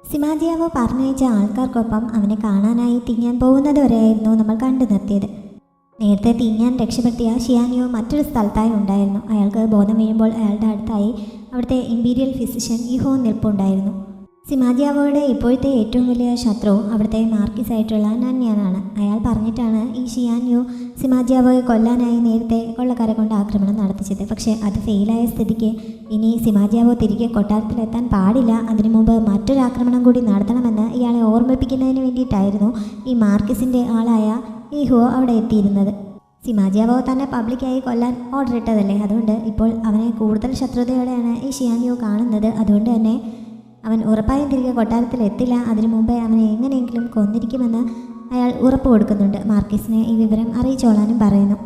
സിമാജിയാവോ പറഞ്ഞയച്ച ആൾക്കാർക്കൊപ്പം അവനെ കാണാനായി തിങ്ങാൻ പോകുന്നത് വരെയായിരുന്നു നമ്മൾ കണ്ടു നിർത്തിയത്. നേരത്തെ തിങ്ങാൻ രക്ഷപ്പെടുത്തിയ ഷിയാനിയോ മറ്റൊരു സ്ഥലത്തായി ഉണ്ടായിരുന്നു. അയാൾക്ക് ബോധം വീഴുമ്പോൾ അയാളുടെ അടുത്തായി അവിടുത്തെ ഇമ്പീരിയൽ ഫിസിഷ്യൻ ഇഹോ നിൽപ്പുണ്ടായിരുന്നു. സിമാജിയാവോയുടെ ഇപ്പോഴത്തെ ഏറ്റവും വലിയ ശത്രു അവിടുത്തെ മാർക്കിസായിട്ടുള്ള നന്യാനാണ്. അയാൾ പറഞ്ഞിട്ടാണ് ഈ ഷിയാനിയോ സിമാജിയാവോയെ കൊല്ലാനായി നേരത്തെ കൊള്ളക്കാരെ കൊണ്ട് ആക്രമണം നടത്തിച്ചത്. പക്ഷേ അത് ഫെയിലായ സ്ഥിതിക്ക് ഇനി സിമാജിയാവോ തിരികെ കൊട്ടാരത്തിലെത്താൻ പാടില്ല, അതിനു മുമ്പ് മറ്റൊരു ആക്രമണം കൂടി നടത്തണമെന്ന് ഇയാളെ ഓർമ്മിപ്പിക്കുന്നതിന് വേണ്ടിയിട്ടായിരുന്നു ഈ മാർക്കിസിൻ്റെ ആളായ ഇഹോ അവിടെ എത്തിയിരുന്നത്. സിമാജിയാവോ തന്നെ പബ്ലിക്കായി കൊല്ലാൻ ഓർഡർ ഇട്ടതല്ലേ, അതുകൊണ്ട് ഇപ്പോൾ അവനെ കൂടുതൽ ശത്രുതയോടെയാണ് ഈ ഷിയാനിയോ കാണുന്നത്. അതുകൊണ്ട് തന്നെ അവൻ ഉറപ്പായും തിരികെ കൊട്ടാരത്തിലെത്തില്ല, അതിനു മുമ്പേ അവനെ എങ്ങനെയെങ്കിലും കൊന്നിരിക്കുമെന്ന് അയാൾ ഉറപ്പ് കൊടുക്കുന്നുണ്ട്. മാർക്കിസിനെ ഈ വിവരം അറിയിച്ചോളാനും പറയുന്നു.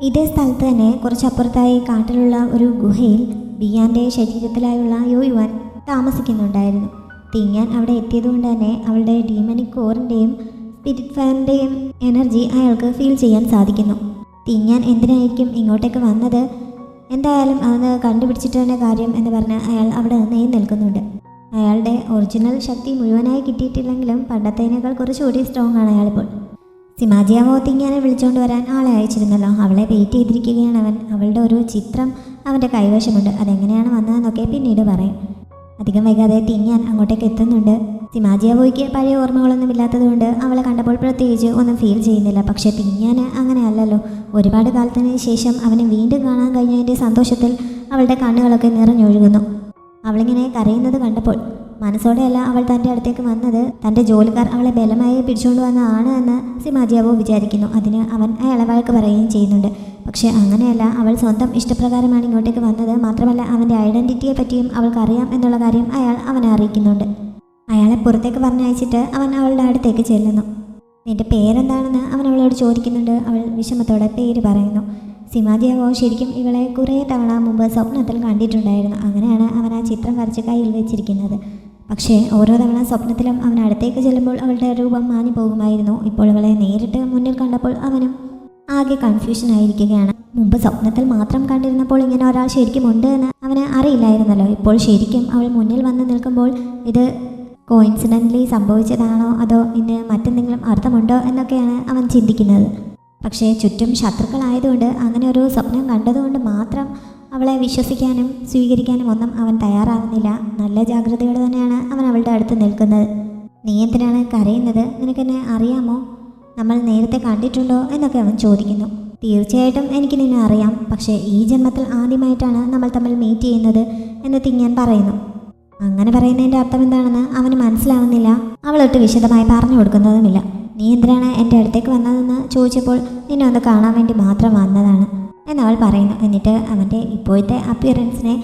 ഇതേ സ്ഥലത്ത് തന്നെ കുറച്ചപ്പുറത്തായി കാട്ടിലുള്ള ഒരു ഗുഹയിൽ ബിയാൻ്റെ ശരീരത്തിലായുള്ള യോയുവാൻ താമസിക്കുന്നുണ്ടായിരുന്നു. തിങ്ങാൻ അവിടെ എത്തിയതുകൊണ്ട് തന്നെ അവളുടെ ഡീമനിക് കോറിൻ്റെയും സ്പിരിറ്റ് ഫയറിൻ്റെയും എനർജി അയാൾക്ക് ഫീൽ ചെയ്യാൻ സാധിക്കുന്നു. തിങ്ങാൻ എന്തിനായിരിക്കും ഇങ്ങോട്ടേക്ക് വന്നത്, എന്തായാലും അതൊന്ന് കണ്ടുപിടിച്ചിട്ട് തന്നെ കാര്യം എന്ന് പറഞ്ഞ് അയാൾ അവിടെ നിന്ന് നിൽക്കുന്നുണ്ട്. അയാളുടെ ഒറിജിനൽ ശക്തി മുഴുവനായി കിട്ടിയിട്ടില്ലെങ്കിലും പണ്ടത്തേനേക്കാൾ കുറച്ചുകൂടി സ്ട്രോങ് ആണ് അയാളിപ്പോൾ. സിമാജിയാവോ തിങ്ങാനെ വിളിച്ചുകൊണ്ട് വരാൻ ആളെ അയച്ചിരുന്നല്ലോ, അവളെ വെയിറ്റ് ചെയ്തിരിക്കുകയാണ് അവൻ. അവളുടെ ഒരു ചിത്രം അവൻ്റെ കൈവശമുണ്ട്, അതെങ്ങനെയാണ് വന്നതെന്നൊക്കെ പിന്നീട് പറയും. അധികം വൈകാതെ തിങ്ങാൻ അങ്ങോട്ടേക്ക് എത്തുന്നുണ്ട്. സിമാജിയാവോയ്ക്ക് പഴയ ഓർമ്മകളൊന്നും ഇല്ലാത്തതുകൊണ്ട് അവളെ കണ്ടപ്പോൾ പ്രത്യേകിച്ച് ഒന്നും ഫീൽ ചെയ്യുന്നില്ല. പക്ഷേ തിങ്ങാൻ അങ്ങനെയല്ലല്ലോ. ഒരുപാട് കാലത്തിന് ശേഷം അവനെ വീണ്ടും കാണാൻ കഴിഞ്ഞതിൻ്റെ സന്തോഷത്തിൽ അവളുടെ കണ്ണുകളൊക്കെ നിറഞ്ഞൊഴുകുന്നു. അവളിങ്ങനെ കരയുന്നത് കണ്ടപ്പോൾ മനസ്സോടെയല്ല അവൾ തൻ്റെ അടുത്തേക്ക് വന്നത്, തൻ്റെ ജോലിക്കാർ അവളെ ബലമായി പിടിച്ചുകൊണ്ട് വന്നതാണ് എന്ന് സിമാജിയാവോ വിചാരിക്കുന്നു. അതിന് അവൻ അയാളെ വഴക്ക് പറയുകയും ചെയ്യുന്നുണ്ട്. പക്ഷേ അങ്ങനെയല്ല, അവൾ സ്വന്തം ഇഷ്ടപ്രകാരമാണ് ഇങ്ങോട്ടേക്ക് വന്നത്. മാത്രമല്ല അവൻ്റെ ഐഡൻറ്റിറ്റിയെ പറ്റിയും അവൾക്കറിയാം എന്നുള്ള കാര്യം അയാൾ അവനെ അറിയിക്കുന്നുണ്ട്. അയാളെ പുറത്തേക്ക് പറഞ്ഞയച്ചിട്ട് അവൻ അവളുടെ അടുത്തേക്ക് ചെല്ലുന്നു. നിൻ്റെ പേരെന്താണെന്ന് അവൻ അവളോട് ചോദിക്കുന്നുണ്ട്. അവൾ വിഷമത്തോടെ പേര് പറയുന്നു. സിമാജിയാവോ ശരിക്കും ഇവളെ കുറേ തവണ മുമ്പ് സ്വപ്നത്തിൽ കണ്ടിട്ടുണ്ടായിരുന്നു. അങ്ങനെയാണ് അവൻ ആ ചിത്രം വരച്ച് കയ്യിൽ വെച്ചിരിക്കുന്നത്. പക്ഷേ ഓരോ തവണ സ്വപ്നത്തിലും അവൻ അടുത്തേക്ക് ചെല്ലുമ്പോൾ അവളുടെ രൂപം മാഞ്ഞു പോകുമായിരുന്നു. ഇപ്പോൾ അവളെ നേരിട്ട് മുന്നിൽ കണ്ടപ്പോൾ അവനും ആകെ കൺഫ്യൂഷൻ ആയിരിക്കുകയാണ്. മുമ്പ് സ്വപ്നത്തിൽ മാത്രം കണ്ടിരുന്നപ്പോൾ ഇങ്ങനെ ഒരാൾ ശരിക്കും ഉണ്ട് എന്ന് അവന് അറിയില്ലായിരുന്നല്ലോ. ഇപ്പോൾ ശരിക്കും അവൾ മുന്നിൽ വന്ന് നിൽക്കുമ്പോൾ ഇത് കോയിൻസിഡൻ്റലി സംഭവിച്ചതാണോ അതോ ഇതിന് മറ്റെന്തെങ്കിലും അർത്ഥമുണ്ടോ എന്നൊക്കെയാണ് അവൻ ചിന്തിക്കുന്നത്. പക്ഷേ ചുറ്റും ശത്രുക്കളായതുകൊണ്ട് അങ്ങനെ ഒരു സ്വപ്നം കണ്ടതുകൊണ്ട് മാത്രം അവളെ വിശ്വസിക്കാനും സ്വീകരിക്കാനും ഒന്നും അവൻ തയ്യാറാകുന്നില്ല. നല്ല ജാഗ്രതയോടെ തന്നെയാണ് അവൻ അവളുടെ അടുത്ത് നിൽക്കുന്നത്. നീ എന്തിനാണ് കരയുന്നത്, നിനക്കെന്നെ അറിയാമോ, നമ്മൾ നേരത്തെ കണ്ടിട്ടുണ്ടോ എന്നൊക്കെ അവൻ ചോദിക്കുന്നു. തീർച്ചയായിട്ടും എനിക്ക് നിന്നെ അറിയാം, പക്ഷേ ഈ ജന്മത്തിൽ ആദ്യമായിട്ടാണ് നമ്മൾ തമ്മിൽ മീറ്റ് ചെയ്യുന്നത് എന്ന് തിങ്ങാൻ പറയുന്നു. അങ്ങനെ പറയുന്നതിൻ്റെ അർത്ഥം എന്താണെന്ന് അവന് മനസ്സിലാവുന്നില്ല. അവളൊട്ട് വിശദമായി പറഞ്ഞു കൊടുക്കുന്നതുമില്ല. നീ എന്തിനാണ് എൻ്റെ അടുത്തേക്ക് വന്നതെന്ന് ചോദിച്ചപ്പോൾ നിന്നെ ഒന്ന് കാണാൻ വേണ്ടി മാത്രം വന്നതാണ് എന്നവൾ പറയുന്നു. എന്നിട്ട് അവൻ്റെ ഇപ്പോഴത്തെ അപ്പിയറൻസിനെ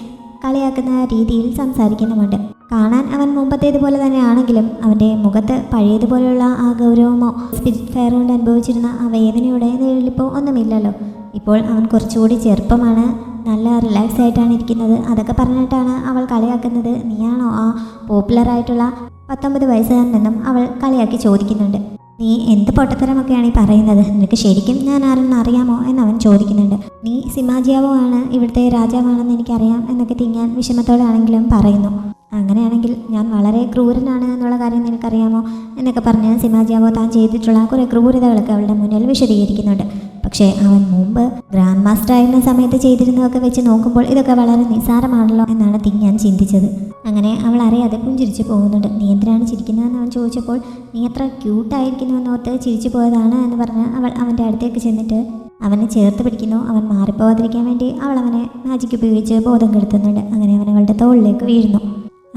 കളിയാക്കുന്ന രീതിയിൽ സംസാരിക്കുന്നുമുണ്ട്. കാണാൻ അവൻ മുമ്പത്തേതുപോലെ തന്നെ ആണെങ്കിലും അവൻ്റെ മുഖത്ത് പഴയതുപോലെയുള്ള ആ ഗൗരവമോ സ്പിരിറ്റ് ഫയർ കൊണ്ട് അനുഭവിച്ചിരുന്ന ആ വേദനയുടെ നിഴലിപ്പോൾ ഒന്നുമില്ലല്ലോ. ഇപ്പോൾ അവൻ കുറച്ചുകൂടി ചെറുപ്പമാണ്, നല്ല റിലാക്സ് ആയിട്ടാണ് ഇരിക്കുന്നത്. അതൊക്കെ പറഞ്ഞിട്ടാണ് അവൾ കളിയാക്കുന്നത്. നീയാണോ ആ പോപ്പുലറായിട്ടുള്ള 19 വയസ്സുകാരനെന്നും അവൾ കളിയാക്കി ചോദിക്കുന്നുണ്ട്. നീ എന്ത് പൊട്ടത്തരമൊക്കെയാണ് ഈ പറയുന്നത്, നിനക്ക് ശരിക്കും ഞാൻ ആരെന്ന് അറിയാമോ എന്നവൻ ചോദിക്കുന്നുണ്ട്. നീ സിമാജിയാവോ ആണ്, ഇവിടുത്തെ രാജാവാണെന്ന് എനിക്കറിയാം എന്നൊക്കെ തിങ്ങാൻ വിഷമത്തോടെ ആണെങ്കിലും പറയുന്നു. അങ്ങനെയാണെങ്കിൽ ഞാൻ വളരെ ക്രൂരനാണ് എന്നുള്ള കാര്യം നിനക്കറിയാമോ എന്നൊക്കെ പറഞ്ഞ് സിമാജിയാവോ താൻ ചെയ്തിട്ടുള്ള കുറേ ക്രൂരതകളൊക്കെ അവളുടെ മുന്നിൽ വിശദീകരിക്കുന്നുണ്ട്. പക്ഷേ അവൻ മുമ്പ് ഗ്രാൻഡ് മാസ്റ്റർ ആയിരുന്ന സമയത്ത് ചെയ്തിരുന്നതൊക്കെ വെച്ച് നോക്കുമ്പോൾ ഇതൊക്കെ വളരെ നിസ്സാരമാണല്ലോ എന്നാണ് തിങ്ങാൻ ചിന്തിച്ചത്. അങ്ങനെ അവൾ അറിയാതെ പുഞ്ചിരിച്ചു പോകുന്നുണ്ട്. നീ എന്തിനാണ് ചിരിക്കുന്നതെന്ന് അവൻ ചോദിച്ചപ്പോൾ നീ എത്ര ക്യൂട്ടായിരിക്കുന്നുവെന്നോർത്ത് ചിരിച്ചു പോയതാണ് എന്ന് പറഞ്ഞ് അവൾ അവൻ്റെ അടുത്തേക്ക് ചെന്നിട്ട് അവനെ ചേർത്ത് പിടിക്കുന്നു. അവൻ മാറിപ്പോകാതിരിക്കാൻ വേണ്ടി അവൾ അവനെ മാജിക് ഉപയോഗിച്ച് ബോധം കെടുത്തുന്നുണ്ട്. അങ്ങനെ അവൻ അവളുടെ തോളിലേക്ക് വീഴുന്നു.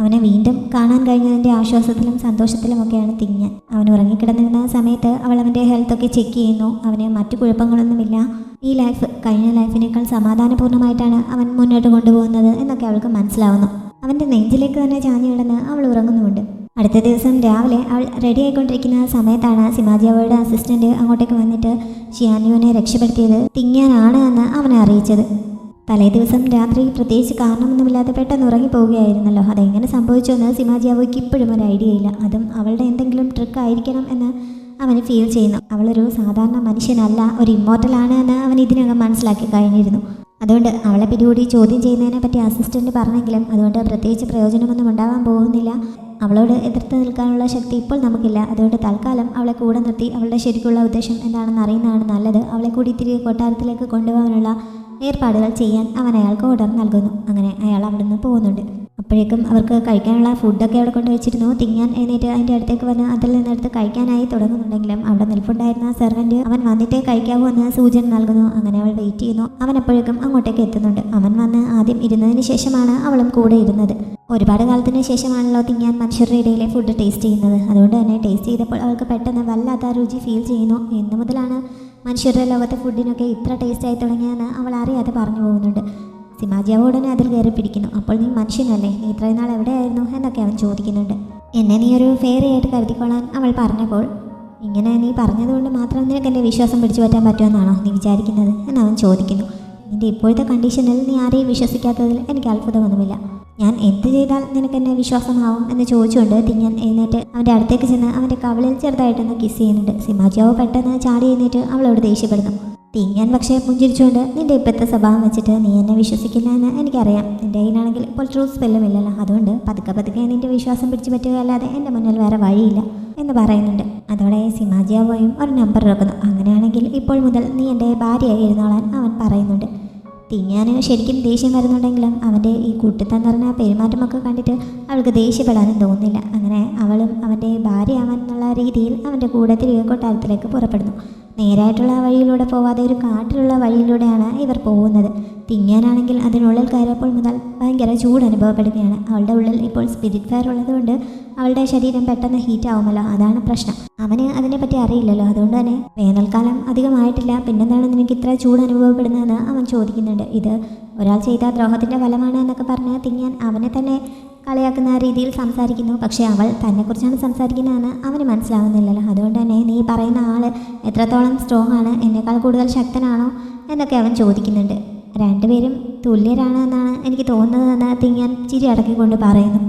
അവനെ വീണ്ടും കാണാൻ കഴിഞ്ഞതിൻ്റെ ആശ്വാസത്തിലും സന്തോഷത്തിലുമൊക്കെയാണ് തിങ്ങാൻ. അവൻ ഉറങ്ങിക്കിടന്നിരുന്ന സമയത്ത് അവൾ അവൻ്റെ ഹെൽത്തൊക്കെ ചെക്ക് ചെയ്യുന്നു. അവന് മറ്റു കുഴപ്പങ്ങളൊന്നുമില്ല. ഈ ലൈഫ് കഴിഞ്ഞ ലൈഫിനേക്കാൾ സമാധാനപൂർണ്ണമായിട്ടാണ് അവൻ മുന്നോട്ട് കൊണ്ടുപോകുന്നത് എന്നൊക്കെ അവൾക്ക് മനസ്സിലാവുന്നു. അവൻ്റെ നെഞ്ചിലേക്ക് തന്നെ ചാഞ്ഞു കിടന്ന് അവൾ ഉറങ്ങുന്നുമുണ്ട്. അടുത്ത ദിവസം രാവിലെ അവൾ റെഡി ആയിക്കൊണ്ടിരിക്കുന്ന സമയത്താണ് സിമാജിയാവോയുടെ അസിസ്റ്റൻറ്റ് അങ്ങോട്ടേക്ക് വന്നിട്ട് ഷിയാനിയോനെ രക്ഷപ്പെടുത്തിയത് തിങ്ങാനാണ് എന്ന് അവനെ അറിയിച്ചത്. തലേ ദിവസം രാത്രി പ്രത്യേകിച്ച് കാരണമൊന്നുമില്ലാതെ പെട്ടെന്ന് ഉറങ്ങിപ്പോവുകയായിരുന്നല്ലോ. അതെങ്ങനെ സംഭവിച്ചു എന്ന് സിമാജിയാവോയ്ക്ക് ഇപ്പോഴും ഒരു ഐഡിയ ഇല്ല. അതും അവളുടെ എന്തെങ്കിലും ട്രിക്ക് ആയിരിക്കണം എന്ന് അവന് ഫീൽ ചെയ്യുന്നു. അവളൊരു സാധാരണ മനുഷ്യനല്ല, ഒരു ഇമ്മോർട്ടലാണ് എന്ന് അവൻ ഇതിനകം മനസ്സിലാക്കി കഴിഞ്ഞിരുന്നു. അതുകൊണ്ട് അവളെ പിടികൂടി ചോദ്യം ചെയ്യുന്നതിനെ പറ്റി അസിസ്റ്റൻറ്റ് പറഞ്ഞെങ്കിലും അതുകൊണ്ട് പ്രത്യേകിച്ച് പ്രയോജനമൊന്നും ഉണ്ടാകാൻ പോകുന്നില്ല. അവളോട് എതിർത്ത് നിൽക്കാനുള്ള ശക്തി ഇപ്പോൾ നമുക്കില്ല. അതുകൊണ്ട് തൽക്കാലം അവളെ കൂടെ നിർത്തി അവളുടെ ശരിക്കുള്ള ഉദ്ദേശം എന്താണെന്ന് അറിയുന്നതാണ് നല്ലത്. അവളെ കൂടി തിരികെ കൊട്ടാരത്തിലേക്ക് കൊണ്ടുപോകാനുള്ള ഏർപ്പാടുകൾ ചെയ്യാൻ അവൻ അയാൾക്ക് ഓർഡർ നൽകുന്നു. അങ്ങനെ അയാൾ അവിടെ നിന്ന് പോകുന്നുണ്ട്. അപ്പോഴേക്കും അവർക്ക് കഴിക്കാനുള്ള ഫുഡൊക്കെ അവിടെ കൊണ്ട് വെച്ചിരുന്നു. തിങ്ങാൻ എഴുന്നേറ്റ് അതിൻ്റെ അടുത്തേക്ക് വന്ന് അതിൽ നിന്നെടുത്ത് കഴിക്കാനായി തുടങ്ങുന്നുണ്ടെങ്കിലും അവിടെ നിൽപ്പുണ്ടായിരുന്ന സെർവൻറ്റ് അവൻ വന്നിട്ടേ കഴിക്കാവൂ എന്ന് സൂചന നൽകുന്നു. അങ്ങനെ അവൾ വെയിറ്റ് ചെയ്യുന്നു. അവൻ അപ്പോഴേക്കും അങ്ങോട്ടേക്ക് എത്തുന്നുണ്ട്. അവൻ വന്ന് ആദ്യം ഇരുന്നതിന് ശേഷമാണ് അവളും കൂടെ ഇരുന്നത്. ഒരുപാട് കാലത്തിന് ശേഷമാണല്ലോ തിങ്ങാൻ മനുഷ്യരുടെ ഇടയിലെ ഫുഡ് ടേസ്റ്റ് ചെയ്യുന്നത്. അതുകൊണ്ട് തന്നെ ടേസ്റ്റ് ചെയ്തപ്പോൾ അവൾക്ക് പെട്ടെന്ന് വല്ലാത്ത രുചി ഫീൽ ചെയ്യുന്നു. എന്ന് മുതലാണ് മനുഷ്യരുടെ ലോകത്തെ ഫുഡിനൊക്കെ ഇത്ര ടേസ്റ്റായി തുടങ്ങിയെന്ന് അവൾ അറിയാതെ പറഞ്ഞു പോകുന്നുണ്ട്. സിമാജിയാവ് ഉടനെ അതിൽ കയറി പിടിക്കുന്നു. അപ്പോൾ നീ മനുഷ്യനല്ലേ, നീ ഇത്രയും നാൾ എവിടെയായിരുന്നു എന്നൊക്കെ അവൻ ചോദിക്കുന്നുണ്ട്. എന്നെ നീ ഒരു ഫെയറിയായിട്ട് കരുതിക്കൊള്ളാൻ അവൾ പറഞ്ഞപ്പോൾ, ഇങ്ങനെ നീ പറഞ്ഞതുകൊണ്ട് മാത്രം നിനക്ക് എൻ്റെ വിശ്വാസം പിടിച്ചു പറ്റാൻ പറ്റുമെന്നാണോ നീ വിചാരിക്കുന്നത് എന്ന് അവൻ ചോദിക്കുന്നു. നിൻ്റെ ഇപ്പോഴത്തെ കണ്ടീഷനിൽ നീ ആരെയും വിശ്വസിക്കാത്തതിൽ എനിക്ക് അത്ഭുതമൊന്നുമില്ല. ഞാൻ എന്ത് ചെയ്താൽ നിനക്ക് എന്നെ വിശ്വാസമാവും എന്ന് ചോദിച്ചുകൊണ്ട് തിങ്ങാൻ എഴുന്നേറ്റ് അവൻ്റെ അടുത്തേക്ക് ചെന്ന് അവൻ്റെ കവിളിൽ ചെറുതായിട്ടൊന്ന് കിസ് ചെയ്യുന്നുണ്ട്. സിമാജിയാവ് പെട്ടെന്ന് ചാടി എഴുന്നേറ്റ് അവളോട് ദേഷ്യപ്പെടുന്നു. തിങ്ങാൻ പക്ഷേ പുഞ്ചിരിച്ചുകൊണ്ട്, നിൻ്റെ ഇപ്പോഴത്തെ സ്വഭാവം വെച്ചിട്ട് നീ എന്നെ വിശ്വസിക്കില്ല എന്ന് എനിക്കറിയാം. നിൻ്റെ കയ്യിലാണെങ്കിൽ ഇപ്പോൾ ട്രൂത്ത് സ്പെല്ലുമില്ലല്ലോ. അതുകൊണ്ട് പതുക്കെ നിൻ്റെ വിശ്വാസം പിടിച്ചു പറ്റുകയല്ലാതെ എൻ്റെ മുന്നിൽ വേറെ വഴിയില്ല എന്ന് പറയുന്നുണ്ട്. അതോടെ സിമാജിയാവോയും ഒരു നമ്പർ ഇറക്കുന്നു. അങ്ങനെയാണെങ്കിൽ ഇപ്പോൾ മുതൽ നീ എൻ്റെ ഭാര്യയായി ഇരുന്നോളാൻ അവൻ പറയുന്നുണ്ട്. തിങ്ങാന് ശരിക്കും ദേഷ്യം വരുന്നുണ്ടെങ്കിലും അവൻ്റെ ഈ കൂട്ടിത്തം നിറഞ്ഞ പെരുമാറ്റമൊക്കെ കണ്ടിട്ട് അവൾക്ക് ദേഷ്യപ്പെടാനും തോന്നുന്നില്ല. അങ്ങനെ അവളും അവൻ്റെ ഭാര്യയാവാൻ എന്നുള്ള രീതിയിൽ അവൻ്റെ കൂടെ തിരികെ കൊട്ടാരത്തിലേക്ക് പുറപ്പെടുന്നു. നേരായിട്ടുള്ള വഴിയിലൂടെ പോവാതെ ഒരു കാട്ടിലുള്ള വഴിയിലൂടെയാണ് ഇവർ പോകുന്നത്. തിങ്ങാനാണെങ്കിൽ അതിനുള്ളിൽ കയറിയപ്പോൾ മുതൽ ഭയങ്കര ചൂട് അനുഭവപ്പെടുകയാണ്. അവളുടെ ഉള്ളിൽ ഇപ്പോൾ സ്പിരിറ്റ് ഫയർ ഉള്ളതുകൊണ്ട് അവളുടെ ശരീരം പെട്ടെന്ന് ഹീറ്റ് ആവുമല്ലോ, അതാണ് പ്രശ്നം. അവന് അതിനെപ്പറ്റി അറിയില്ലല്ലോ. അതുകൊണ്ട് തന്നെ വേനൽക്കാലം അധികമായിട്ടില്ല, പിന്നെന്താണ് നിനക്ക് ഇത്ര ചൂട് അനുഭവപ്പെടുന്നതെന്ന് അവൻ ചോദിക്കുന്നുണ്ട്. ഇത് ഒരാൾ ചെയ്ത ദ്രോഹത്തിൻ്റെ ഫലമാണ് എന്നൊക്കെ പറഞ്ഞ് തിങ്ങാൻ അവനെ തന്നെ കളിയാക്കുന്ന രീതിയിൽ സംസാരിക്കുന്നു. പക്ഷേ അവൾ തന്നെക്കുറിച്ചാണ് സംസാരിക്കുന്നതെന്ന് അവന് മനസ്സിലാവുന്നില്ലല്ലോ. അതുകൊണ്ട് തന്നെ നീ പറയുന്ന ആൾ എത്രത്തോളം സ്ട്രോങ് ആണ്, എന്നേക്കാൾ കൂടുതൽ ശക്തനാണോ എന്നൊക്കെ അവൻ ചോദിക്കുന്നുണ്ട്. രണ്ടുപേരും തുല്യരാണ് എന്നാണ് എനിക്ക് തോന്നുന്നതെന്ന് തിങ്ങാൻ ചിരി അടക്കിക്കൊണ്ട് പറയുന്നു.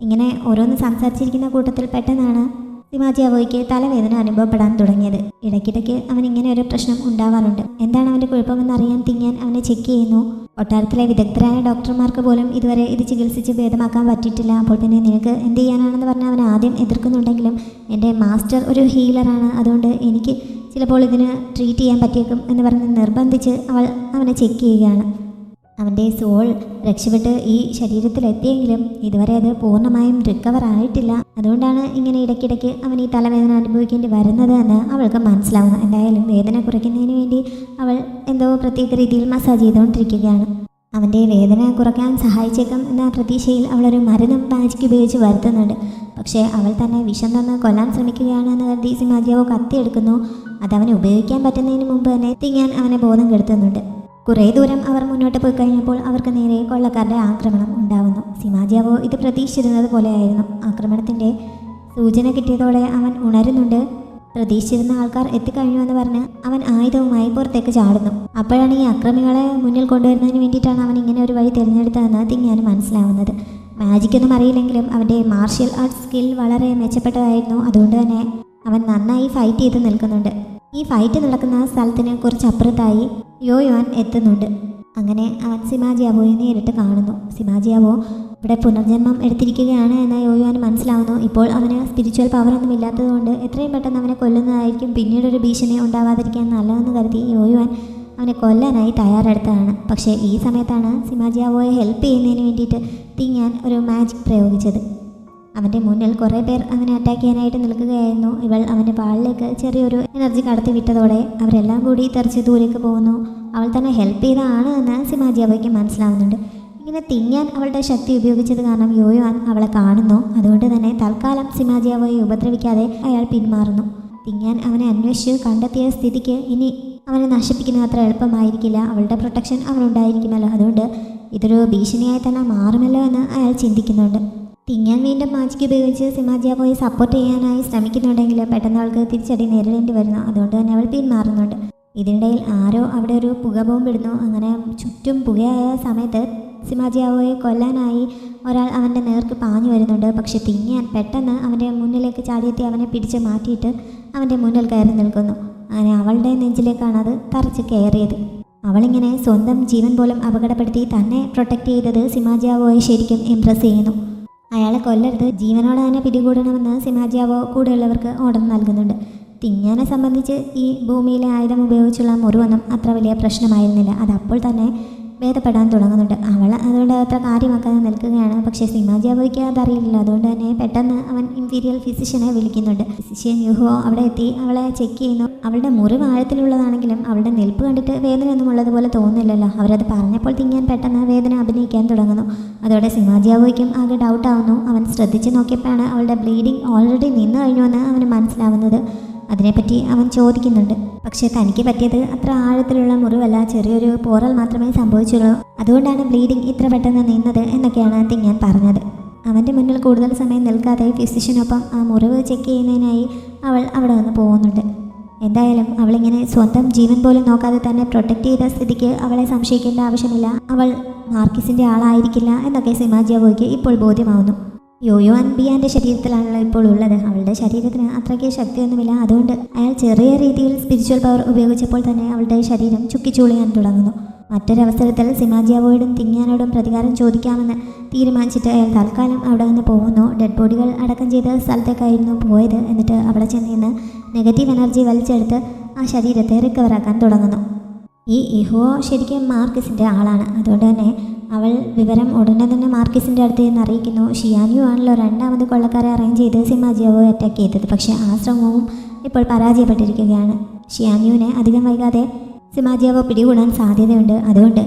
ഇങ്ങനെ ഓരോന്ന് സംസാരിച്ചിരിക്കുന്ന കൂട്ടത്തിൽ പെട്ടെന്നാണ് സിമാജിയാവോയ്ക്ക് തലവേദന അനുഭവപ്പെടാൻ തുടങ്ങിയത്. ഇടയ്ക്കിടയ്ക്ക് അവൻ ഇങ്ങനെ ഒരു പ്രശ്നം ഉണ്ടാവാറുണ്ട്. എന്താണ് അവൻ്റെ കുഴപ്പമെന്ന് അറിയാൻ തിങ്ങാൻ അവനെ ചെക്ക് ചെയ്യുന്നു. കൊട്ടാരത്തിലെ വിദഗ്ധരായ ഡോക്ടർമാർക്ക് പോലും ഇതുവരെ ഇത് ചികിത്സിച്ച് ഭേദമാക്കാൻ പറ്റിയിട്ടില്ല. അപ്പോൾ പിന്നെ നിനക്ക് എന്ത് ചെയ്യാനാണെന്ന് പറഞ്ഞാൽ അവൻ ആദ്യം എതിർക്കുന്നുണ്ടെങ്കിലും എൻ്റെ മാസ്റ്റർ ഒരു ഹീലറാണ്, അതുകൊണ്ട് എനിക്ക് ചിലപ്പോൾ ഇതിന് ട്രീറ്റ് ചെയ്യാൻ പറ്റിയേക്കും എന്ന് പറഞ്ഞ് നിർബന്ധിച്ച് അവൾ അവനെ ചെക്ക് ചെയ്യുകയാണ്. അവൻ്റെ സോൾ രക്ഷപ്പെട്ട് ഈ ശരീരത്തിലെത്തിയെങ്കിലും ഇതുവരെ അത് പൂർണ്ണമായും റിക്കവർ ആയിട്ടില്ല. അതുകൊണ്ടാണ് ഇങ്ങനെ ഇടയ്ക്കിടയ്ക്ക് അവൻ ഈ തലവേദന അനുഭവിക്കേണ്ടി വരുന്നത് എന്ന് അവൾക്ക് മനസ്സിലാവുന്നു. എന്തായാലും വേദന കുറയ്ക്കുന്നതിന് വേണ്ടി അവൾ എന്തോ പ്രത്യേക രീതിയിൽ മസാജ് ചെയ്തുകൊണ്ടിരിക്കുകയാണ്. അവൻ്റെ വേദന കുറയ്ക്കാൻ സഹായിച്ചേക്കാം എന്ന പ്രതീക്ഷയിൽ അവളൊരു മരുന്നും മാജിക്ക് ഉപയോഗിച്ച് വരുത്തുന്നുണ്ട്. പക്ഷേ അവൾ തന്നെ വിഷം തന്ന് കൊല്ലാൻ ശ്രമിക്കുകയാണെന്ന് കരുതി സിമാജിയാവോ കത്തിയെടുക്കുന്നു. അതവന് ഉപയോഗിക്കാൻ പറ്റുന്നതിന് മുമ്പ് തന്നെ തിങ്ങാൻ അവനെ ബോധം കെടുത്തുന്നുണ്ട്. കുറേ ദൂരം അവർ മുന്നോട്ട് പോയി കഴിഞ്ഞപ്പോൾ അവർക്ക് നേരെ കൊള്ളക്കാരുടെ ആക്രമണം ഉണ്ടാവുന്നു. സിമാജിയാവോ ഇത് പ്രതീക്ഷിച്ചിരുന്നത് പോലെയായിരുന്നു. ആക്രമണത്തിൻ്റെ സൂചന കിട്ടിയതോടെ അവൻ ഉണരുന്നുണ്ട്. പ്രതീക്ഷിച്ചിരുന്ന ആൾക്കാർ എത്തിക്കഴിഞ്ഞുവെന്ന് പറഞ്ഞ് അവൻ ആയുധവുമായി പുറത്തേക്ക് ചാടുന്നു. അപ്പോഴാണ് ഈ അക്രമികളെ മുന്നിൽ കൊണ്ടുവരുന്നതിന് വേണ്ടിയിട്ടാണ് അവൻ ഇങ്ങനെ ഒരു വഴി തിരഞ്ഞെടുത്തതെന്ന് തിങ്ങാനും മനസ്സിലാവുന്നത്. മാജിക്കൊന്നും അറിയില്ലെങ്കിലും അവൻ്റെ മാർഷ്യൽ ആർട്സ് സ്കിൽ വളരെ മെച്ചപ്പെട്ടതായിരുന്നു. അതുകൊണ്ട് തന്നെ അവൻ നന്നായി ഫൈറ്റ് ചെയ്ത് നിൽക്കുന്നുണ്ട്. ഈ ഫൈറ്റ് നടക്കുന്ന സ്ഥലത്തിന് കുറച്ചപ്പുറത്തായി യോയുവാൻ എത്തുന്നുണ്ട്. അങ്ങനെ അവൻ സിമാജിയാവോയെ നേരിട്ട് കാണുന്നു. സിമാജിയാവോ ഇവിടെ പുനർജന്മം എടുത്തിരിക്കുകയാണ് എന്ന് യോയുവാൻ മനസ്സിലാവുന്നു. ഇപ്പോൾ അവന് സ്പിരിച്വൽ പവറൊന്നും ഇല്ലാത്തതുകൊണ്ട് എത്രയും പെട്ടെന്ന് അവനെ കൊല്ലുന്നതായിരിക്കും പിന്നീടൊരു ഭീഷണി ഉണ്ടാവാതിരിക്കാൻ നല്ലതെന്ന് കരുതി യോയുവാൻ അവനെ കൊല്ലാനായി തയ്യാറെടുത്തതാണ്. പക്ഷേ ഈ സമയത്താണ് സിമാജിയാവോയെ ഹെൽപ്പ് ചെയ്യുന്നതിന് വേണ്ടിയിട്ട് തിങ്ങാൻ ഒരു മാജിക് പ്രയോഗിച്ചത്. അവൻ്റെ മുന്നിൽ കുറേ പേർ അവനെ അറ്റാക്ക് ചെയ്യാനായിട്ട് നിൽക്കുകയായിരുന്നു. ഇവൾ അവൻ്റെ പാളിലേക്ക് ചെറിയൊരു എനർജി കടത്തി വിട്ടതോടെ അവരെല്ലാം കൂടി തെറിച്ച് ദൂരേക്ക് പോകുന്നു. അവൾ തന്നെ ഹെൽപ്പ് ചെയ്തതാണ് എന്ന് സിമാജിയാവോയ്ക്ക് മനസ്സിലാവുന്നുണ്ട്. ഇങ്ങനെ തിങ്ങാൻ അവളുടെ ശക്തി ഉപയോഗിച്ചത് കാരണം യോയുവാൻ അവളെ കാണുന്നു. അതുകൊണ്ട് തന്നെ തൽക്കാലം സിമാജിയാവോയെ ഉപദ്രവിക്കാതെ അയാൾ പിന്മാറുന്നു. തിങ്ങാൻ അവനെ അന്വേഷിച്ച് കണ്ടെത്തിയ സ്ഥിതിക്ക് ഇനി അവനെ നശിപ്പിക്കുന്നത് അത്ര എളുപ്പമായിരിക്കില്ല. അവളുടെ പ്രൊട്ടക്ഷൻ അവനുണ്ടായിരിക്കുമല്ലോ. അതുകൊണ്ട് ഇതൊരു ഭീഷണിയായി തന്നെ മാറുമല്ലോ എന്ന് അയാൾ ചിന്തിക്കുന്നുണ്ട്. തിങ്ങാൻ വീണ്ടും മാജിക്ക് ഉപയോഗിച്ച് സിമാജിയാവോയെ സപ്പോർട്ട് ചെയ്യാനായി ശ്രമിക്കുന്നുണ്ടെങ്കിലും പെട്ടെന്ന് അവൾക്ക് തിരിച്ചടി നേരിടേണ്ടി വരുന്നു. അതുകൊണ്ട് തന്നെ അവൾ പിന്മാറുന്നുണ്ട്. ഇതിനിടയിൽ ആരോ അവിടെ ഒരു പുക ബോംബിടുന്നു. അങ്ങനെ ചുറ്റും പുകയായ സമയത്ത് സിമാജിയാവോയെ കൊല്ലാനായി ഒരാൾ അവൻ്റെ നേർക്ക് പാഞ്ഞു വരുന്നുണ്ട്. പക്ഷെ തിങ്ങാൻ പെട്ടെന്ന് അവൻ്റെ മുന്നിലേക്ക് ചാടിയെത്തി അവനെ പിടിച്ച് മാറ്റിയിട്ട് അവൻ്റെ മുന്നിൽ കയറി നിൽക്കുന്നു. അങ്ങനെ അവളുടെ നെഞ്ചിലേക്കാണ് അത് തറച്ച് കയറിയത്. അവളിങ്ങനെ സ്വന്തം ജീവൻ പോലും അപകടപ്പെടുത്തി തന്നെ പ്രൊട്ടക്റ്റ് ചെയ്തത് സിമാജിയാവോയെ ശരിക്കും ഇംപ്രസ് ചെയ്യുന്നു. അയാളെ കൊല്ലരുത്, ജീവനോടെ തന്നെ പിടികൂടണമെന്ന് സിമാജിയാവോ കൂടെയുള്ളവർക്ക് ഓർഡർ നൽകുന്നുണ്ട്. തിങ്ങാനെ സംബന്ധിച്ച് ഈ ഭൂമിയിലെ ആയുധം ഉപയോഗിച്ചുള്ള മുറിവൊന്നും അത്ര വലിയ പ്രശ്നമായിരുന്നില്ല. അത് അപ്പോൾ തന്നെ ഭേദപ്പെടാൻ തുടങ്ങുന്നുണ്ട്. അവൾ അതുകൊണ്ട് അത്ര കാര്യമാക്കാതെ നിൽക്കുകയാണ്. പക്ഷേ സിമാജിയാവോയ്ക്ക് അതറിയില്ല. അതുകൊണ്ട് തന്നെ പെട്ടെന്ന് അവൻ ഇമ്പീരിയൽ ഫിസിഷ്യനെ വിളിക്കുന്നുണ്ട്. ഫിസിഷ്യൻ യുഹോ അവിടെ എത്തി അവളെ ചെക്ക് ചെയ്യുന്നു. അവളുടെ മുറിവ് ആഴത്തിലുള്ളതാണെങ്കിലും അവളുടെ നിൽപ്പ് കണ്ടിട്ട് വേദനയൊന്നും ഉള്ളതുപോലെ തോന്നുന്നില്ലല്ലോ. അവരത് പറഞ്ഞപ്പോൾ തിങ്ങാൻ പെട്ടെന്ന് വേദന അഭിനയിക്കാൻ തുടങ്ങുന്നു. അതോടെ സിമാജിയാവോയ്ക്കും ആകെ ഡൗട്ടാവുന്നു. അവൻ ശ്രദ്ധിച്ച് നോക്കിയപ്പോഴാണ് അവളുടെ ബ്ലീഡിങ് ഓൾറെഡി നിന്ന് കഴിഞ്ഞുവെന്ന് അവന് മനസ്സിലാവുന്നത്. അതിനെപ്പറ്റി അവൻ ചോദിക്കുന്നുണ്ട്. പക്ഷേ തനിക്ക് പറ്റിയത് അത്ര ആഴത്തിലുള്ള മുറിവല്ല, ചെറിയൊരു പോറൽ മാത്രമേ സംഭവിച്ചുള്ളൂ. അതുകൊണ്ടാണ് ബ്ലീഡിങ് ഇത്ര പെട്ടെന്ന് നിന്നത് എന്നൊക്കെയാണ് തിങ്ങാൻ പറഞ്ഞത്. അവൻ്റെ മുന്നിൽ കൂടുതൽ സമയം നിൽക്കാതെ ഫിസിഷ്യനൊപ്പം ആ മുറിവ് ചെക്ക് ചെയ്യുന്നതിനായി അവൾ അവിടെ നിന്ന് പോകുന്നുണ്ട്. എന്തായാലും അവളിങ്ങനെ സ്വന്തം ജീവൻ പോലും നോക്കാതെ തന്നെ പ്രൊട്ടക്റ്റ് ചെയ്ത സ്ഥിതിക്ക് അവളെ സംശയിക്കേണ്ട ആവശ്യമില്ല. അവൾ മാർക്കിസിൻ്റെ ആളായിരിക്കില്ല എന്നൊക്കെ സിമാജിയാവോയ്ക്ക് ഇപ്പോൾ ബോധ്യമാവുന്നു. യോയോൻ ബിയാൻ്റെ ശരീരത്തിലാണല്ലോ ഇപ്പോൾ ഉള്ളത്. അവളുടെ ശരീരത്തിന് അത്രയ്ക്ക് ശക്തിയൊന്നുമില്ല. അതുകൊണ്ട് അയാൾ ചെറിയ രീതിയിൽ സ്പിരിച്വൽ പവർ ഉപയോഗിച്ചപ്പോൾ തന്നെ അവളുടെ ശരീരം ചുക്കിച്ചൂളിയാൻ തുടങ്ങുന്നു. മറ്റൊരവസരത്തിൽ സിമാജിയാവോയോടും തിങ്ങാനോടും പ്രതികാരം ചോദിക്കാമെന്ന് തീരുമാനിച്ചിട്ട് അയാൾ തൽക്കാലം അവിടെ നിന്ന് പോകുന്നു. ഡെഡ് ബോഡികൾ അടക്കം ചെയ്ത സ്ഥലത്തേക്കായിരുന്നു പോയത്. എന്നിട്ട് അവിടെ ചെന്ന് നെഗറ്റീവ് എനർജി വലിച്ചെടുത്ത് ആ ശരീരത്തെ റിക്കവറാക്കാൻ തുടങ്ങുന്നു. ഈ ഇഹോ ശരിക്കും മാർക്കിസിൻ്റെ ആളാണ്. അതുകൊണ്ട് തന്നെ അവൾ വിവരം ഉടനെ തന്നെ മാർക്കിസിൻ്റെ അടുത്ത് നിന്ന് അറിയിക്കുന്നു. ഷിയാനിയു ആണല്ലോ രണ്ടാമത് കൊള്ളക്കാരെ അറേഞ്ച് ചെയ്ത് സിമാജിയാവോയെ അറ്റാക്ക് ചെയ്തത്. പക്ഷേ ആ ശ്രമവും ഇപ്പോൾ പരാജയപ്പെട്ടിരിക്കുകയാണ്. ഷിയാനിയുവിനെ അധികം വൈകാതെ സിമാജിയാവോ പിടികൂടാൻ സാധ്യതയുണ്ട്. അതുകൊണ്ട്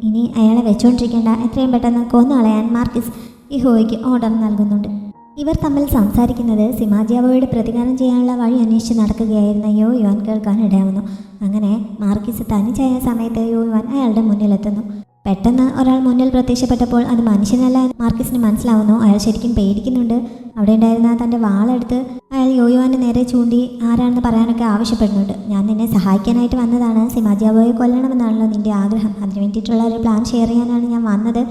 ഇനി അയാളെ വെച്ചുകൊണ്ടിരിക്കേണ്ട, എത്രയും പെട്ടെന്ന് കൊന്നുകളയാൻ മാർക്കിസ് ഇഹോയ്ക്ക് ഓർഡർ നൽകുന്നുണ്ട്. ഇവർ തമ്മിൽ സംസാരിക്കുന്നത് സിമാജിയാവോയുടെ പ്രതികാരം ചെയ്യാനുള്ള വഴി അന്വേഷിച്ച് നടക്കുകയായിരുന്ന യോയുവാൻ കേൾക്കാൻ ഇടയാവുന്നു. അങ്ങനെ മാർക്കിസ് തനിച്ചായ സമയത്ത് യോയുവാൻ അയാളുടെ മുന്നിലെത്തുന്നു. പെട്ടെന്ന് ഒരാൾ മുന്നിൽ പ്രത്യക്ഷപ്പെട്ടപ്പോൾ അത് മനുഷ്യനല്ല എന്ന് മാർക്കിസിന് മനസ്സിലാവുന്നു. അയാൾ ശരിക്കും പേടിക്കുന്നുണ്ട്. അവിടെ ഉണ്ടായിരുന്ന തൻ്റെ വാളെടുത്ത് അയാൾ യോയുവാൻ്റെ നേരെ ചൂണ്ടി ആരാണെന്ന് പറയാനൊക്കെ ആവശ്യപ്പെടുന്നുണ്ട്. ഞാൻ നിന്നെ സഹായിക്കാനായിട്ട് വന്നതാണ്. സിമാജിയാവോയെ കൊല്ലണമെന്നാണല്ലോ നിൻ്റെ ആഗ്രഹം. അതിന് വേണ്ടിയിട്ടുള്ള ഒരു പ്ലാൻ ഷെയർ ചെയ്യാനാണ് ഞാൻ വന്നത്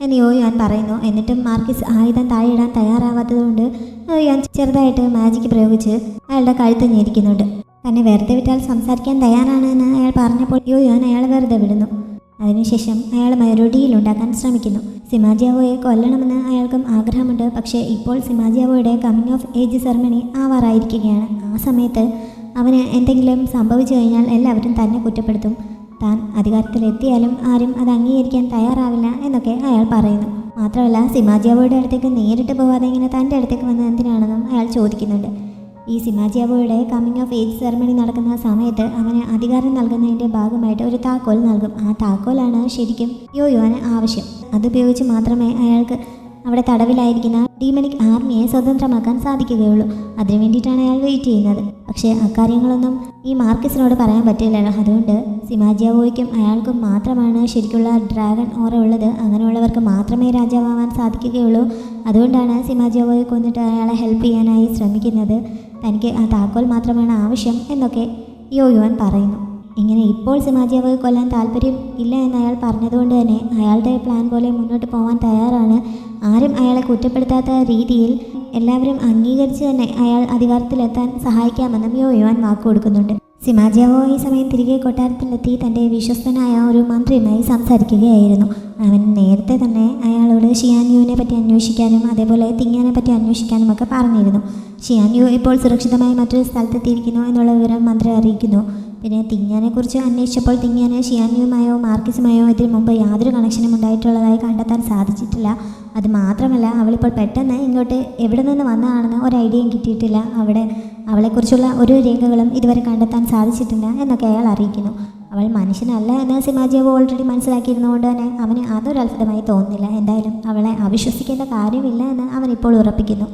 എന്ന് യോയുവാൻ പറയുന്നു. എന്നിട്ടും മാർക്കിസ് ആയുധം താഴെയിടാൻ തയ്യാറാവാത്തതുകൊണ്ട് യോയുവാൻ ചെറുതായിട്ട് മാജിക് പ്രയോഗിച്ച് അയാളുടെ കഴുത്ത് ഞെരിക്കുന്നുണ്ട്. തന്നെ വെറുതെ വിട്ടാൽ സംസാരിക്കാൻ തയ്യാറാണ് എന്ന് അയാൾ പറഞ്ഞപ്പോൾ യോയുവാൻ അയാളെ വെറുതെ വിടുന്നു. അതിനുശേഷം അയാളുമായി ഒരു ഡീലുണ്ടാക്കാൻ ശ്രമിക്കുന്നു. സിമാജിയാവോയെ കൊല്ലണമെന്ന് അയാൾക്കും ആഗ്രഹമുണ്ട്. പക്ഷേ ഇപ്പോൾ സിമാജിയാവോയുടെ കമ്മിങ് ഓഫ് ഏജ് സെറമണി ആവാറായിരിക്കുകയാണ്. ആ സമയത്ത് അവന് എന്തെങ്കിലും സംഭവിച്ചു കഴിഞ്ഞാൽ എല്ലാവരും തന്നെ കുറ്റപ്പെടുത്തും. താൻ അധികാരത്തിലെത്തിയാലും ആരും അത് അംഗീകരിക്കാൻ തയ്യാറാവില്ല എന്നൊക്കെ അയാൾ പറയുന്നു. മാത്രമല്ല സിമാജിയാവോയുടെ അടുത്തേക്ക് നേരിട്ട് പോവാതെ ഇങ്ങനെ തൻ്റെ അടുത്തേക്ക് വന്നത് എന്തിനാണെന്നും അയാൾ ചോദിക്കുന്നുണ്ട്. ഈ സിമാജിയാവോയുടെ കമ്മിങ് ഓഫ് ഏജ് സെറമണി നടക്കുന്ന സമയത്ത് അവന് അധികാരം നൽകുന്നതിൻ്റെ ഭാഗമായിട്ട് ഒരു താക്കോൽ നൽകും. ആ താക്കോലാണ് ശരിക്കും യോയുവാന് ആവശ്യം. അതുപയോഗിച്ച് മാത്രമേ അയാൾക്ക് അവിടെ തടവിലായിരിക്കുന്ന ഡീമണിക് ആർമിയെ സ്വതന്ത്രമാക്കാൻ സാധിക്കുകയുള്ളൂ. അതിനു വേണ്ടിയിട്ടാണ് അയാൾ വെയിറ്റ് ചെയ്യുന്നത്. പക്ഷേ അക്കാര്യങ്ങളൊന്നും ഈ മാർക്കിസിനോട് പറയാൻ പറ്റില്ലല്ലോ. അതുകൊണ്ട് സിമാജിയാവോയ്ക്കും അയാൾക്കും മാത്രമാണ് ശരിക്കുള്ള ഡ്രാഗൺ ഓറ ഉള്ളത്. അങ്ങനെയുള്ളവർക്ക് മാത്രമേ രാജാവാൻ സാധിക്കുകയുള്ളൂ. അതുകൊണ്ടാണ് സിമാജിയാവോയെ കൊന്നിട്ട് അയാളെ ഹെൽപ്പ് ചെയ്യാനായി ശ്രമിക്കുന്നത്. തനിക്ക് ആ താക്കോൽ മാത്രമാണ് ആവശ്യം എന്നൊക്കെ യോയുവാൻ പറയുന്നു. ഇങ്ങനെ ഇപ്പോൾ സിമാജിയാവോയെ കൊല്ലാൻ താല്പര്യം ഇല്ല എന്ന് അയാൾ പറഞ്ഞതുകൊണ്ട് തന്നെ അയാളുടെ പ്ലാൻ പോലെ മുന്നോട്ട് പോകാൻ തയ്യാറാണ്. ആരും അയാളെ കുറ്റപ്പെടുത്താത്ത രീതിയിൽ എല്ലാവരും അംഗീകരിച്ച് തന്നെ അയാൾ അധികാരത്തിലെത്താൻ സഹായിക്കാമെന്നും യോയുവാൻ വാക്ക് കൊടുക്കുന്നുണ്ട്. സിമാജിയാവോ ഈ സമയം തിരികെ കൊട്ടാരത്തിലെത്തി തൻ്റെ വിശ്വസ്തനായ ഒരു മന്ത്രിയുമായി സംസാരിക്കുകയായിരുന്നു. അവൻ നേരത്തെ തന്നെ അയാളോട് ഷിയാൻയുവിനെ പറ്റി അന്വേഷിക്കാനും അതേപോലെ തിങ്ങാനെ പറ്റി അന്വേഷിക്കാനും ഒക്കെ പറഞ്ഞിരുന്നു. ഷിയാൻയു ഇപ്പോൾ സുരക്ഷിതമായി മറ്റൊരു സ്ഥലത്തെത്തിയിരിക്കുന്നു എന്നുള്ള വിവരം മന്ത്രി അറിയിക്കുന്നു. പിന്നെ തിങ്ങാനെക്കുറിച്ച് അന്വേഷിച്ചപ്പോൾ തിങ്ങാന് ഷിയാൻയുമായോ മാർക്കിസുമായോ ഇതിനു മുമ്പ് യാതൊരു കണക്ഷനും ഉണ്ടായിട്ടുള്ളതായി കണ്ടെത്താൻ സാധിച്ചിട്ടില്ല. അത് മാത്രമല്ല അവളിപ്പോൾ പെട്ടെന്ന് ഇങ്ങോട്ട് എവിടെ നിന്ന് വന്നതാണെന്ന് ഒരു ഐഡിയയും കിട്ടിയിട്ടില്ല. അവളെക്കുറിച്ചുള്ള ഒരു രേഖകളും ഇതുവരെ കണ്ടെത്താൻ സാധിച്ചിട്ടില്ല എന്നൊക്കെ അയാൾ അറിയിക്കുന്നു. അവൾ മനുഷ്യനല്ല എന്ന് സിമാജിയാവോ ഓൾറെഡി മനസ്സിലാക്കിയിരുന്നതുകൊണ്ട് തന്നെ അവന് അതൊരു അത്ഭുതമായി തോന്നുന്നില്ല. എന്തായാലും അവളെ അവിശ്വസിക്കേണ്ട കാര്യമില്ല എന്ന് അവനിപ്പോൾ ഉറപ്പിക്കുന്നു.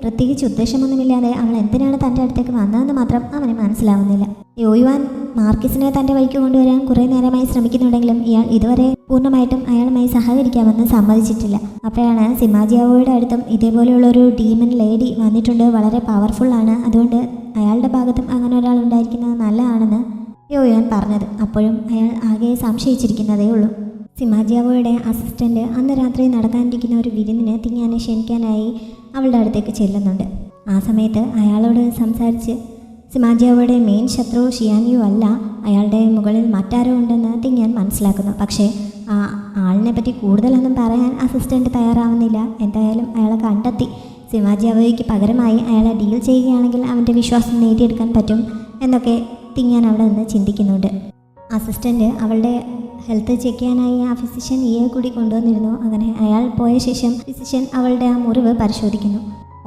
പ്രത്യേകിച്ച് ഉദ്ദേശമൊന്നുമില്ലാതെ അവൾ എന്തിനാണ് തൻ്റെ അടുത്തേക്ക് വന്നതെന്ന് മാത്രം അവന് മനസ്സിലാവുന്നില്ല. യോയുവാൻ മാർക്കിസിനെ തൻ്റെ വഴിക്ക് കൊണ്ടുവരാൻ കുറേ നേരമായി ശ്രമിക്കുന്നുണ്ടെങ്കിലും ഇയാൾ ഇതുവരെ പൂർണ്ണമായിട്ടും അയാളുമായി സഹകരിക്കാമെന്ന് സമ്മതിച്ചിട്ടില്ല. അപ്പോഴാണ് സിമാജിയാവോയുടെ അടുത്തും ഇതേപോലെയുള്ളൊരു ഡീമൻ ലേഡി വന്നിട്ടുണ്ട്, വളരെ പവർഫുള്ളാണ്, അതുകൊണ്ട് അയാളുടെ ഭാഗത്തും അങ്ങനെ ഒരാൾ ഉണ്ടായിരിക്കുന്നത് നല്ലതാണെന്ന് യോയുവാൻ പറഞ്ഞത്. അപ്പോഴും അയാൾ ആകെ സംശയിച്ചിരിക്കുന്നതേ ഉള്ളൂ. സിമാജിയാവോയുടെ അസിസ്റ്റൻ്റ് അന്ന് രാത്രി നടക്കാനിരിക്കുന്ന ഒരു വിരുന്നിന് തിങ്ങാനെ ക്ഷണിക്കാനായി അവളുടെ അടുത്തേക്ക് ചെല്ലുന്നുണ്ട്. ആ സമയത്ത് അയാളോട് സംസാരിച്ച് സിമാജിയാവോയുടെ മെയിൻ ശത്രു ഷിയാൻയു അല്ല, അയാളുടെ മുകളിൽ മറ്റാരോ ഉണ്ടെന്ന് തിങ്ങാൻ മനസ്സിലാക്കുന്നു. പക്ഷേ ആ ആളിനെ പറ്റി കൂടുതലൊന്നും പറയാൻ അസിസ്റ്റൻ്റ് തയ്യാറാവുന്നില്ല. എന്തായാലും അയാളെ കണ്ടു കണ്ടെത്തി. സിമാജിയാവോയ്ക്ക് പകരമായി അയാളെ ഡീൽ ചെയ്യുകയാണെങ്കിൽ അവൻ്റെ വിശ്വാസം നേടിയെടുക്കാൻ പറ്റും എന്നൊക്കെ തിങ്ങാൻ അവിടെ നിന്ന് ചിന്തിക്കുന്നുണ്ട്. അസിസ്റ്റൻ്റ് അവളുടെ ഹെൽത്ത് ചെക്ക് ചെയ്യാനായി ആ ഫിസിഷ്യൻ ഇയെ കൂടി കൊണ്ടുവന്നിരുന്നു. അങ്ങനെ അയാൾ പോയ ശേഷം ഫിസിഷ്യൻ അവളുടെ ആ മുറിവ് പരിശോധിക്കുന്നു.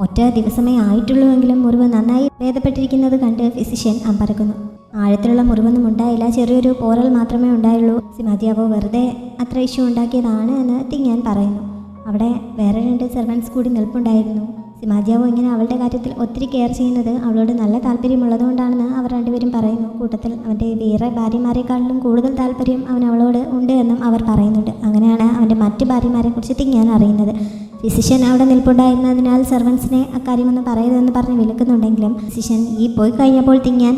ഒറ്റ ദിവസമേ ആയിട്ടുള്ളൂവെങ്കിലും മുറിവ് നന്നായി ഭേദപ്പെട്ടിരിക്കുന്നത് കണ്ട് ഫിസിഷ്യൻ അമ്പരക്കുന്നു. ആഴത്തിലുള്ള മുറിവൊന്നും ഉണ്ടായില്ല, ചെറിയൊരു പോറൽ മാത്രമേ ഉണ്ടായുള്ളൂ. സിമാജിയാവോ വെറുതെ അത്ര ഇഷ്യൂ ഉണ്ടാക്കിയതാണ് എന്ന് തിങ്ങാൻ പറയുന്നു. അവിടെ വേറെ 2 സെർവൻസ് കൂടി നിൽപ്പുണ്ടായിരുന്നു. സിമാജിയാവോ ഇങ്ങനെ അവളുടെ കാര്യത്തിൽ ഒത്തിരി കെയർ ചെയ്യുന്നത് അവളോട് നല്ല താല്പര്യമുള്ളതുകൊണ്ടാണെന്ന് അവർ രണ്ടുപേരും പറയുന്നു. കൂട്ടത്തിൽ അവൻ്റെ വേറെ ഭാര്യമാരെക്കാളിലും കൂടുതൽ താല്പര്യം അവൻ അവളോട് ഉണ്ട് എന്നും അവർ പറയുന്നുണ്ട്. അങ്ങനെയാണ് അവൻ്റെ മറ്റ് ഭാര്യമാരെക്കുറിച്ച് തിങ്ങാൻ അറിയുന്നത്. ഫിസിഷ്യൻ അവിടെ നിൽപ്പുണ്ടായിരുന്നതിനാൽ സെർവൻസിനെ അക്കാര്യമൊന്നും പറയരുതെന്ന് പറഞ്ഞ് വിലക്കുന്നുണ്ടെങ്കിലും ഫിസിഷ്യൻ ഈ പോയി കഴിഞ്ഞപ്പോൾ തിങ്ങാൻ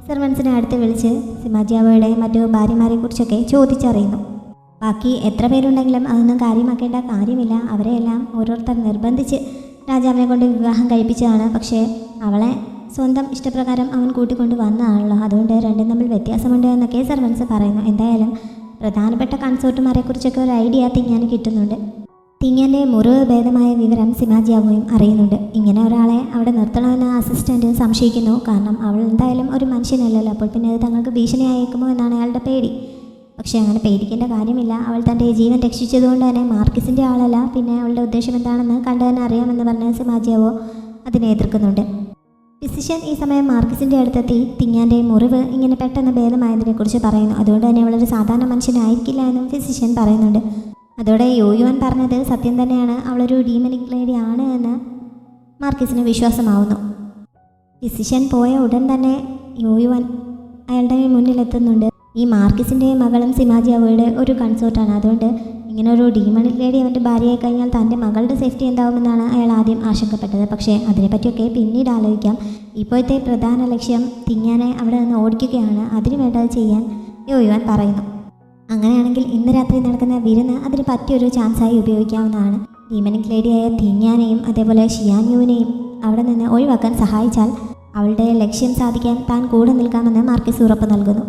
സെർവൻസിനെ അടുത്ത് വിളിച്ച് സിമാജിയാവോയുടെ മറ്റു ഭാര്യമാരെക്കുറിച്ചൊക്കെ ചോദിച്ചറിയുന്നു. ബാക്കി എത്ര പേരുണ്ടെങ്കിലും അതൊന്നും കാര്യമാക്കേണ്ട കാര്യമില്ല. അവരെയെല്ലാം ഓരോരുത്തർ നിർബന്ധിച്ച് രാജാവിനെ കൊണ്ട് വിവാഹം കഴിപ്പിച്ചതാണ്. പക്ഷേ അവളെ സ്വന്തം ഇഷ്ടപ്രകാരം അവൻ കൂട്ടിക്കൊണ്ട് വന്നതാണല്ലോ, അതുകൊണ്ട് രണ്ടും തമ്മിൽ വ്യത്യാസമുണ്ട് എന്നൊക്കെ സെർവൻസ് പറയുന്നു. എന്തായാലും പ്രധാനപ്പെട്ട കൺസോർട്ടുമാരെക്കുറിച്ചൊക്കെ ഒരു ഐഡിയ തിങ്ങാൻ കിട്ടുന്നുണ്ട്. തിങ്ങാൻ്റെ മുറിവ് ഭേദമായ വിവരം സിമാജിയാവോയും അറിയുന്നുണ്ട്. ഇങ്ങനെ ഒരാളെ അവിടെ നിർത്തണമെന്ന് അസിസ്റ്റൻ്റ് സംശയിക്കുന്നു. കാരണം അവൾ എന്തായാലും ഒരു മനുഷ്യനല്ലല്ലോ, അപ്പോൾ പിന്നെ അത് തങ്ങൾക്ക് ഭീഷണിയായേക്കുമോ എന്നാണ് അയാളുടെ പേടി. പക്ഷേ അങ്ങനെ പേടിക്കേണ്ട കാര്യമില്ല. അവൾ തൻ്റെ ജീവൻ രക്ഷിച്ചതുകൊണ്ട് തന്നെ മാർക്കിസിൻ്റെ ആളല്ല, പിന്നെ അവളുടെ ഉദ്ദേശം എന്താണെന്ന് കണ്ടു തന്നെ അറിയാമെന്ന് പറഞ്ഞ് സിമാജിയാവോ അതിനെ എതിർക്കുന്നുണ്ട്. ഫിസിഷ്യൻ ഈ സമയം മാർക്കിസിൻ്റെ അടുത്തെത്തി തിങ്ങാൻ്റെ മുറിവ് ഇങ്ങനെ പെട്ടെന്ന് ഭേദമായതിനെക്കുറിച്ച് പറയുന്നു. അതുകൊണ്ട് തന്നെ അവളൊരു സാധാരണ മനുഷ്യനായിരിക്കില്ല എന്നും ഫിസിഷ്യൻ പറയുന്നുണ്ട്. അതോടെ യോയുവൻ പറഞ്ഞത് സത്യം തന്നെയാണ്, അവളൊരു ഡീമനിക് ലേഡി ആണ് എന്ന് മാർക്കിസിന് വിശ്വാസമാവുന്നു. ഫിസിഷ്യൻ പോയ ഉടൻ തന്നെ യോയുവൻ അയാളുടെ മുന്നിലെത്തുന്നുണ്ട്. ഈ മാർക്കിസിൻ്റെ മകളും സിമാജിയാവോയുടെ ഒരു കൺസോർട്ടാണ്. അതുകൊണ്ട് ഇങ്ങനെ ഒരു ഡീമണിക് ലേഡി അവൻ്റെ ഭാര്യയായി കഴിഞ്ഞാൽ തൻ്റെ മകളുടെ സേഫ്റ്റി എന്താവുമെന്നാണ് അയാൾ ആദ്യം ആശങ്കപ്പെട്ടത്. പക്ഷേ അതിനെപ്പറ്റിയൊക്കെ പിന്നീട് ആലോചിക്കാം. ഇപ്പോഴത്തെ പ്രധാന ലക്ഷ്യം തിങ്ങാനെ അവിടെ നിന്ന് ഓടിക്കുകയാണ്. അതിന് വേണ്ടത് ചെയ്യാൻ യോയുവൻ പറയുന്നു. അങ്ങനെയാണെങ്കിൽ ഇന്ന് രാത്രി നടക്കുന്ന വിരുന്ന് അതിന് പറ്റിയൊരു ചാൻസായി ഉപയോഗിക്കാവുന്നതാണ്. ഡീമനിക് ലേഡിയായ തിങ്ങാനെയും അതേപോലെ ഷിയാൻയുവിനെയും അവിടെ നിന്ന് ഒഴിവാക്കാൻ സഹായിച്ചാൽ അവളുടെ ലക്ഷ്യം സാധിക്കാൻ താൻ കൂടെ നിൽക്കാമെന്ന് മാർക്കിസ് ഉറപ്പ് നൽകുന്നു.